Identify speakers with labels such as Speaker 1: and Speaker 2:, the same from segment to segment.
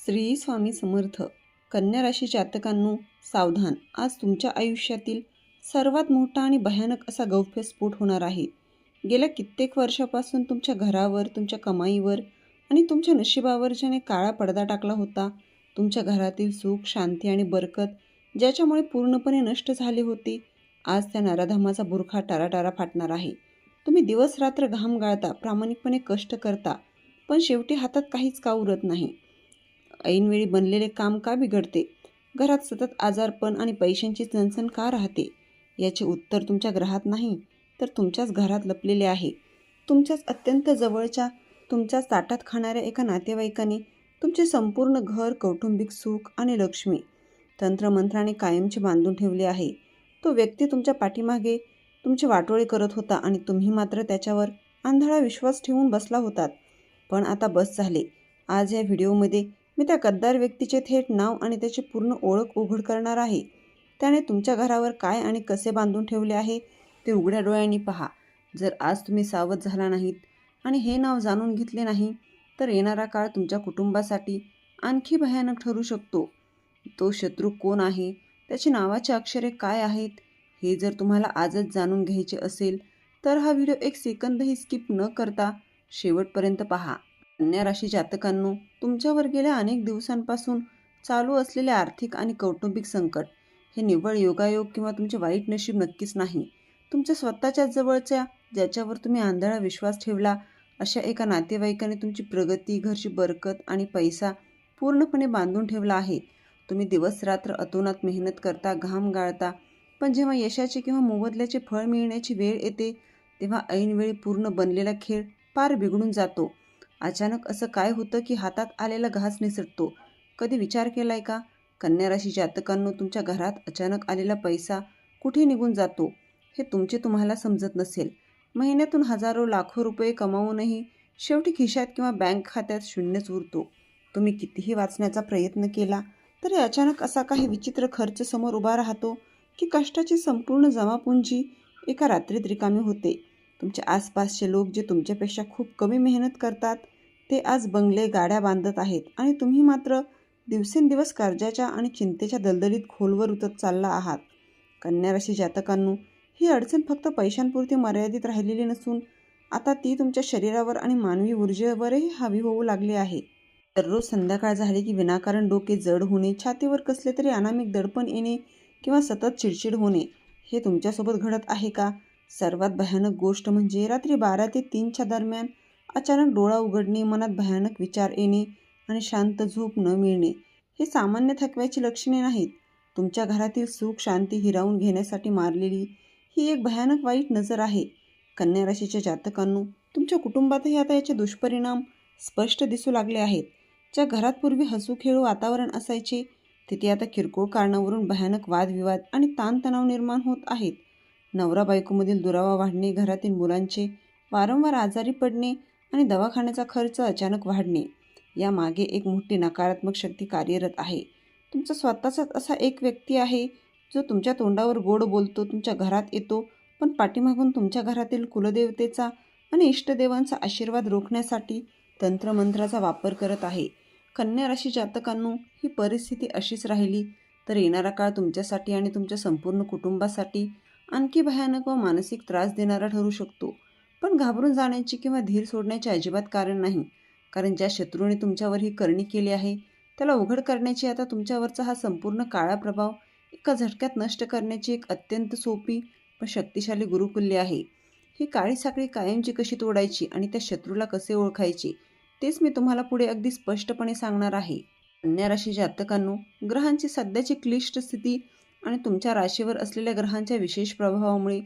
Speaker 1: श्री स्वामी समर्थ. कन्या राशी जातकांनो सावधान, आज तुमच्या आयुष्यातील सर्वात मोठा आणि भयानक असा गौप्यस्फोट होणार आहे. गेल्या कित्येक वर्षापासून तुमच्या घरावर, तुमच्या कमाईवर आणि तुमच्या नशिबावर ज्याने काळा पडदा टाकला होता, तुमच्या घरातील सुख, शांती आणि बरकत ज्याच्यामुळे पूर्णपणे नष्ट झाले होते, आज त्या नराधमाचा बुरखा टाराटारा फाटणार आहे. तुम्ही दिवस रात्र घाम गाळता, प्रामाणिकपणे कष्ट करता, पण शेवटी हातात काहीच का उरत नाही. ऐनवेळी बनलेले काम का बिघडते? घरात सतत आजारपण आणि पैशांची चणचण का राहते? याचे उत्तर तुमच्या ग्रहात नाही, तर तुमच्याच घरात लपलेले आहे. तुमच्याच अत्यंत जवळच्या, तुमच्याच ताटात खाणाऱ्या एका नातेवाईकाने तुमचे संपूर्ण घर, कौटुंबिक सुख आणि लक्ष्मी तंत्रमंत्राने कायमचे बांधून ठेवले आहे. तो व्यक्ती तुमच्या पाठीमागे तुमचे वाटोळे करत होता आणि तुम्ही मात्र त्याच्यावर आंधळा विश्वास ठेवून बसला होतात. पण आता बस झाले. आज या व्हिडिओमध्ये मी त्या गद्दार व्यक्तीचे थेट नाव आणि त्याची पूर्ण ओळख उघड करणार आहे. त्याने तुमच्या घरावर काय आणि कसे बांधून ठेवले आहे ते उघड्या डोळ्यांनी पहा. जर आज तुम्ही सावध झाला नाहीत आणि हे नाव जाणून घेतले नाही, तर येणारा काळ तुमच्या कुटुंबासाठी आणखी भयानक ठरू शकतो. तो शत्रू कोण आहे, त्याची नावाची अक्षरे काय आहेत, हे जर तुम्हाला आजच जाणून घ्यायचे असेल, तर हा व्हिडिओ एक सेकंदही स्किप न करता शेवटपर्यंत पहा. कन्या राशी जातकांनो, तुमच्यावर गेल्या अनेक दिवसांपासून चालू असलेले आर्थिक आणि कौटुंबिक संकट हे निव्वळ योगायोग किंवा तुमचे वाईट नशीब नक्कीच नाही. तुमच्या स्वतःच्या जवळच्या, ज्याच्यावर तुम्ही आंधळा विश्वास ठेवला, अशा एका नातेवाईकाने तुमची प्रगती, घरची बरकत आणि पैसा पूर्णपणे बांधून ठेवला आहे. तुम्ही दिवस रात्र अतोनात मेहनत करता, घाम गाळता, पण जेव्हा यशाचे किंवा मोबदल्याचे फळ मिळण्याची वेळ येते, तेव्हा ऐनवेळी पूर्ण बनलेला खेळ पार बिघडून जातो. अचानक असं काय होतं की हातात आलेला घास निसटतो? कधी विचार केलाय का? कन्या राशी जातकांनो, तुमच्या घरात अचानक आलेला पैसा कुठे निघून जातो हे तुम्हाला समजत नसेल. महिन्यातून हजारो लाखो रुपये कमावूनही शेवटी खिशात किंवा बँक खात्यात शून्यच उरतो. तुम्ही कितीही वाचण्याचा प्रयत्न केला तरी अचानक असा काही विचित्र खर्च समोर उभा राहतो की कष्टाची संपूर्ण जमापुंजी एका रात्रीत रिकामी होते. तुमच्या आसपासचे लोक जे तुमच्यापेक्षा खूप कमी मेहनत करतात, ते आज बंगले, गाड्या बांधत आहेत आणि तुम्ही मात्र दिवसेंदिवस कर्जाच्या आणि चिंतेच्या दलदलीत खोलवर उतरत चालला आहात. कन्या राशी जातकांनो, ही अडचण फक्त पैशांपुरती मर्यादित राहिलेली नसून आता ती तुमच्या शरीरावर आणि मानवी ऊर्जेवरही हावी होऊ लागली आहे. दररोज संध्याकाळ झाली की विनाकारण डोके जड होणे, छातीवर कसले तरी अनामिक दडपण येणे किंवा सतत चिडचिड होणे, हे तुमच्यासोबत घडत आहे का? सर्वात भयानक गोष्ट म्हणजे रात्री 12 ते 3च्या दरम्यान अचानक डोळा उघडणे, मनात भयानक विचार येणे आणि शांत झोप न मिळणे. हे सामान्य थकव्याची लक्षणे नाहीत. तुमच्या घरातील सुख, शांती हिरावून घेण्यासाठी मारलेली ही एक भयानक वाईट नजर आहे. कन्या राशीच्या जातकांनो, तुमच्या कुटुंबातही आता याचे दुष्परिणाम स्पष्ट दिसू लागले आहेत. ज्या घरात पूर्वी हसूखेळू वातावरण असायचे, तिथे आता किरकोळ कारणावरून भयानक वादविवाद आणि ताणतणाव निर्माण होत आहेत. नवरा बायकोमधील दुरावा वाढणे, घरातील मुलांचे वारंवार आजारी पडणे आणि दवाखान्याचा खर्च अचानक वाढणे, यामागे एक मोठी नकारात्मक शक्ती कार्यरत आहे. तुमचा स्वतःचाच असा एक व्यक्ती आहे जो तुमच्या तोंडावर गोड बोलतो, तुमच्या घरात येतो, पण पाठीमागून तुमच्या घरातील कुलदेवतेचा आणि इष्टदेवांचा आशीर्वाद रोखण्यासाठी तंत्रमंत्राचा वापर करत आहे. कन्या राशी जातकांनो, ही परिस्थिती अशीच राहिली तर येणारा काळ तुमच्यासाठी आणि तुमच्या संपूर्ण कुटुंबासाठी आणखी भयानक व मानसिक त्रास देणारा ठरू शकतो. पण घाबरून जाण्याची किंवा धीर सोडण्याचे अजिबात कारण नाही, कारण ज्या शत्रूने तुमच्यावर ही करणी केली आहे, त्याला उघड करण्याची, आता तुमच्यावरचा हा संपूर्ण काळा प्रभाव एका झटक्यात नष्ट करण्याची एक अत्यंत सोपी पण शक्तिशाली गुरुकिल्ली आहे. ही काळी साखळी कायमची कशी तोडायची आणि त्या शत्रूला कसे ओळखायचे, तेच मी तुम्हाला पुढे अगदी स्पष्टपणे सांगणार आहे. कन्या राशी जातकांनो, ग्रहांची सध्याची क्लिष्ट स्थिती आणि तुमच्या राशीवर असलेल्या ग्रहांच्या विशेष प्रभावामुळे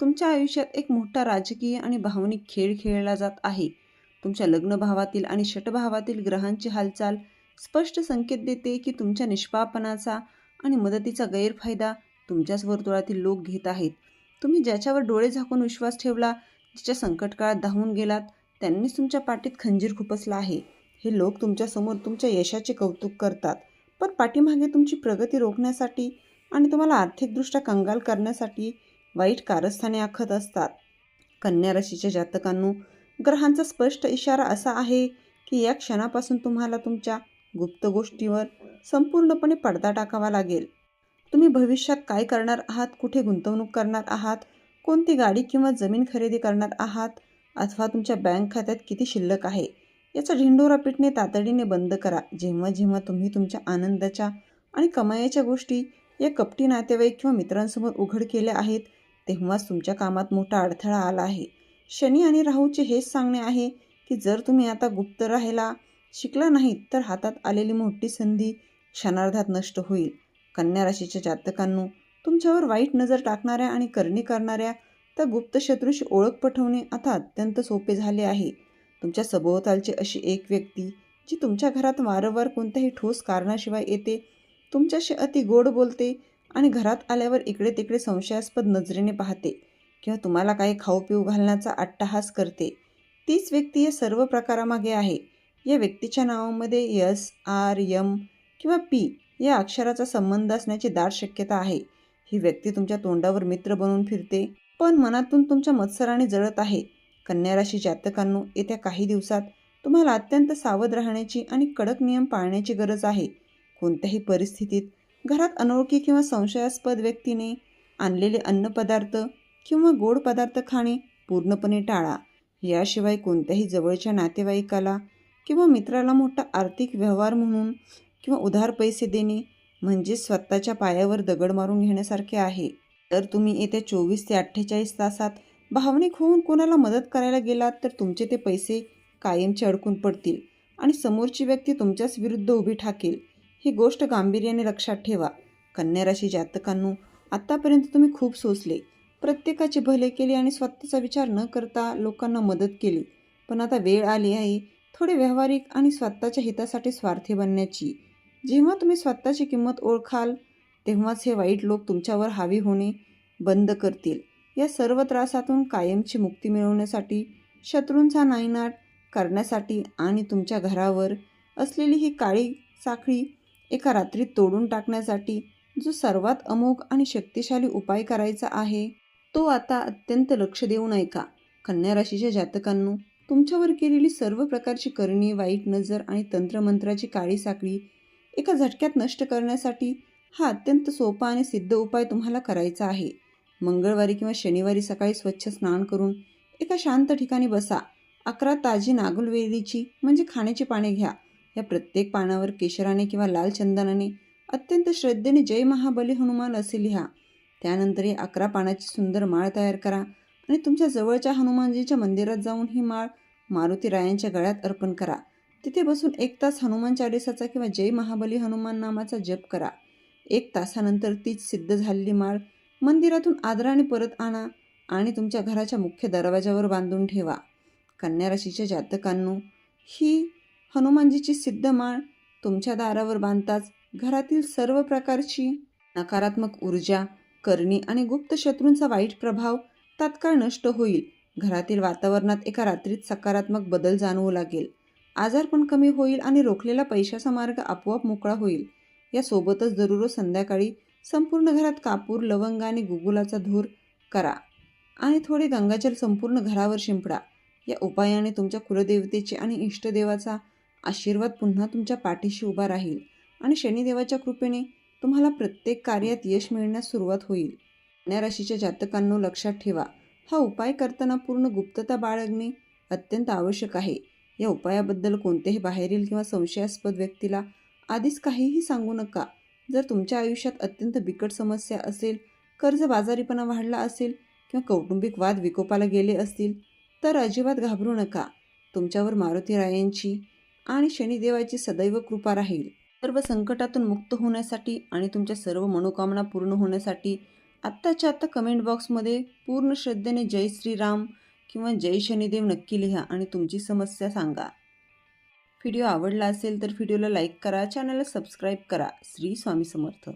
Speaker 1: तुमच्या आयुष्यात एक मोठा राजकीय आणि भावनिक खेळ खेळला जात आहे. तुमच्या लग्नभावातील आणि षटभावातील ग्रहांची हालचाल स्पष्ट संकेत देते की तुमच्या निष्पापणाचा आणि मदतीचा गैरफायदा तुमच्याच वर्तुळातील लोक घेत आहेत. तुम्ही ज्याच्यावर डोळे झाकून विश्वास ठेवला, जिच्या संकटकाळात धावून गेलात, त्यांनीच तुमच्या पाठीत खंजीर खुपसला आहे. हे लोक तुमच्यासमोर तुमच्या यशाचे कौतुक करतात, पण पाठीमागे तुमची प्रगती रोखण्यासाठी आणि तुम्हाला आर्थिकदृष्ट्या कंगाल करण्यासाठी वाईट कारस्थाने आखत असतात. कन्या राशीच्या जातकांनो, ग्रहांचा स्पष्ट इशारा असा आहे की या क्षणापासून तुम्हाला तुमच्या गुप्त गोष्टीवर संपूर्णपणे पडदा टाकावा लागेल. तुम्ही भविष्यात काय करणार आहात, कुठे गुंतवणूक करणार आहात, कोणती गाडी किंवा जमीन खरेदी करणार आहात, अथवा तुमच्या बँक खात्यात किती शिल्लक आहे, याचा ढिंडोरा पिटणे तातडीने बंद करा. जेव्हा जेव्हा तुम्ही तुमच्या आनंदाच्या आणि कमाईच्या गोष्टी या कपटी नातेवाईक किंवा मित्रांसमोर उघड केल्या आहेत, तेव्हाच तुमच्या कामात मोठा अडथळा आला आहे. शनी आणि राहूचे हेच सांगणे आहे की जर तुम्ही आता गुप्त राहायला शिकला नाहीत तर हातात आलेली मोठी संधी क्षणार्धात नष्ट होईल. कन्या राशीच्या जातकांनो, तुमच्यावर वाईट नजर टाकणाऱ्या आणि करणी करणाऱ्या त्या गुप्त शत्रूची ओळख पटवणे आता अत्यंत सोपे झाले आहे. तुमच्या सभोवतालची अशी एक व्यक्ती जी तुमच्या घरात वारंवार कोणत्याही ठोस कारणाशिवाय येते, तुमच्याशी अति गोड बोलते आणि घरात आल्यावर इकडे तिकडे संशयास्पद नजरेने पाहते किंवा तुम्हाला काही खाऊ पिऊ घालण्याचा अट्टहास करते, तीच व्यक्ती या सर्व प्रकारामागे आहे. या व्यक्तीच्या नावामध्ये एस, आर, एम किंवा पी या अक्षराचा संबंध असण्याची दाट शक्यता आहे. ही व्यक्ती तुमच्या तोंडावर मित्र बनून फिरते, पण मनातून तुमच्या मत्सराने जळत आहे. कन्या राशी जातकांनो, येत्या काही दिवसात तुम्हाला अत्यंत सावध राहण्याची आणि कडक नियम पाळण्याची गरज आहे. कोणत्याही परिस्थितीत घरात अनोळखी किंवा संशयास्पद व्यक्तीने आणलेले अन्नपदार्थ किंवा गोड पदार्थ खाणे पूर्णपणे टाळा. याशिवाय कोणत्याही जवळच्या नातेवाईकाला किंवा मित्राला मोठा आर्थिक व्यवहार म्हणून किंवा उधार पैसे देणे म्हणजे स्वतःच्या पायावर दगड मारून घेण्यासारखे आहे. तर तुम्ही येत्या 24 ते 48 तासात भावनिक होऊन कोणाला मदत करायला गेलात तर तुमचे ते पैसे कायमचे अडकून पडतील आणि समोरची व्यक्ती तुमच्याच विरुद्ध उभी ठाकेल. ही गोष्ट गांभीर्याने लक्षात ठेवा. कन्या राशी जातकांनो, आतापर्यंत तुम्ही खूप सोसले, प्रत्येकाचे भले केले आणि स्वतःचा विचार न करता लोकांना मदत केली. पण आता वेळ आली आहे थोडे व्यावहारिक आणि स्वतःच्या हितासाठी स्वार्थी बनण्याची. जेव्हा तुम्ही स्वतःची किंमत ओळखाल तेव्हाच हे वाईट लोक तुमच्यावर हावी होणे बंद करतील. या सर्व त्रासातून कायमची मुक्ती मिळवण्यासाठी, शत्रूंचा नायनाट करण्यासाठी आणि तुमच्या घरावर असलेली ही काळी साखळी एका रात्रीत तोडून टाकण्यासाठी जो सर्वात अमोघ आणि शक्तिशाली उपाय करायचा आहे तो आता अत्यंत लक्ष देऊन ऐका. कन्या राशीच्या जातकांनो, तुमच्यावर केलेली सर्व प्रकारची करणी, वाईट नजर आणि तंत्रमंत्राची काळी साखळी एका झटक्यात नष्ट करण्यासाठी हा अत्यंत सोपा आणि सिद्ध उपाय तुम्हाला करायचा आहे. मंगळवारी किंवा शनिवारी सकाळी स्वच्छ स्नान करून एका शांत ठिकाणी बसा. 11 ताजी नागलवेलीची म्हणजे खाण्याची पाने घ्या. या प्रत्येक पानावर केशराने किंवा लाल चंदनाने अत्यंत श्रद्धेने जय महाबली हनुमान असे लिहा. त्यानंतर ही 11 पानाची सुंदर माळ तयार करा आणि तुमच्या जवळच्या हनुमानजीच्या मंदिरात जाऊन ही माळ मारुती रायांच्या गळ्यात अर्पण करा. तिथे बसून 1 तास हनुमान चालिसाचा किंवा जय महाबली हनुमान नामाचा जप करा. 1 तासानंतर तीच सिद्ध झालेली माळ मंदिरातून आदराने परत आणा आणि तुमच्या घराच्या मुख्य दरवाजावर बांधून ठेवा. कन्या राशीच्या जातकांनो, ही हनुमानजीची सिद्ध माळ तुमच्या दारावर बांधताच घरातील सर्व प्रकारची नकारात्मक ऊर्जा, करणी आणि गुप्त शत्रूंचा वाईट प्रभाव तात्काळ नष्ट होईल. घरातील वातावरणात एका रात्रीत सकारात्मक बदल जाणवू लागेल. आजारपण कमी होईल आणि रोखलेला पैशाचा मार्ग आपोआप मोकळा होईल. यासोबतच दररोज संध्याकाळी संपूर्ण घरात कापूर, लवंग आणि गुगुलाचा धूर करा आणि थोडे गंगाजल संपूर्ण घरावर शिंपडा. या उपायाने तुमच्या कुलदेवतेचे आणि इष्टदेवाचा आशीर्वाद पुन्हा तुमच्या पाठीशी उभा राहील आणि शनिदेवाच्या कृपेने तुम्हाला प्रत्येक कार्यात यश मिळण्यास सुरुवात होईल. कन्या राशीच्या जातकांनो, लक्षात ठेवा, हा उपाय करताना पूर्ण गुप्तता बाळगणे अत्यंत आवश्यक आहे. या उपायाबद्दल कोणत्याही बाहेरील किंवा संशयास्पद व्यक्तीला आधीच काहीही सांगू नका. जर तुमच्या आयुष्यात अत्यंत बिकट समस्या असेल, कर्जबाजारीपणा वाढला असेल किंवा कौटुंबिक वाद विकोपाला गेले असतील तर अजिबात घाबरू नका. तुमच्यावर मारुती रायांची आणि शनिदेवाची सदैव कृपा राहील. सर्व संकटातून मुक्त होण्यासाठी आणि तुमच्या सर्व मनोकामना पूर्ण होण्यासाठी आत्ताच्या आत्ता कमेंट बॉक्समध्ये पूर्ण श्रद्धेने जय श्रीराम किंवा जय शनिदेव नक्की लिहा आणि तुमची समस्या सांगा. व्हिडिओ आवडला असेल तर व्हिडिओला लाईक करा, चॅनलला सबस्क्राईब करा. श्री स्वामी समर्थ.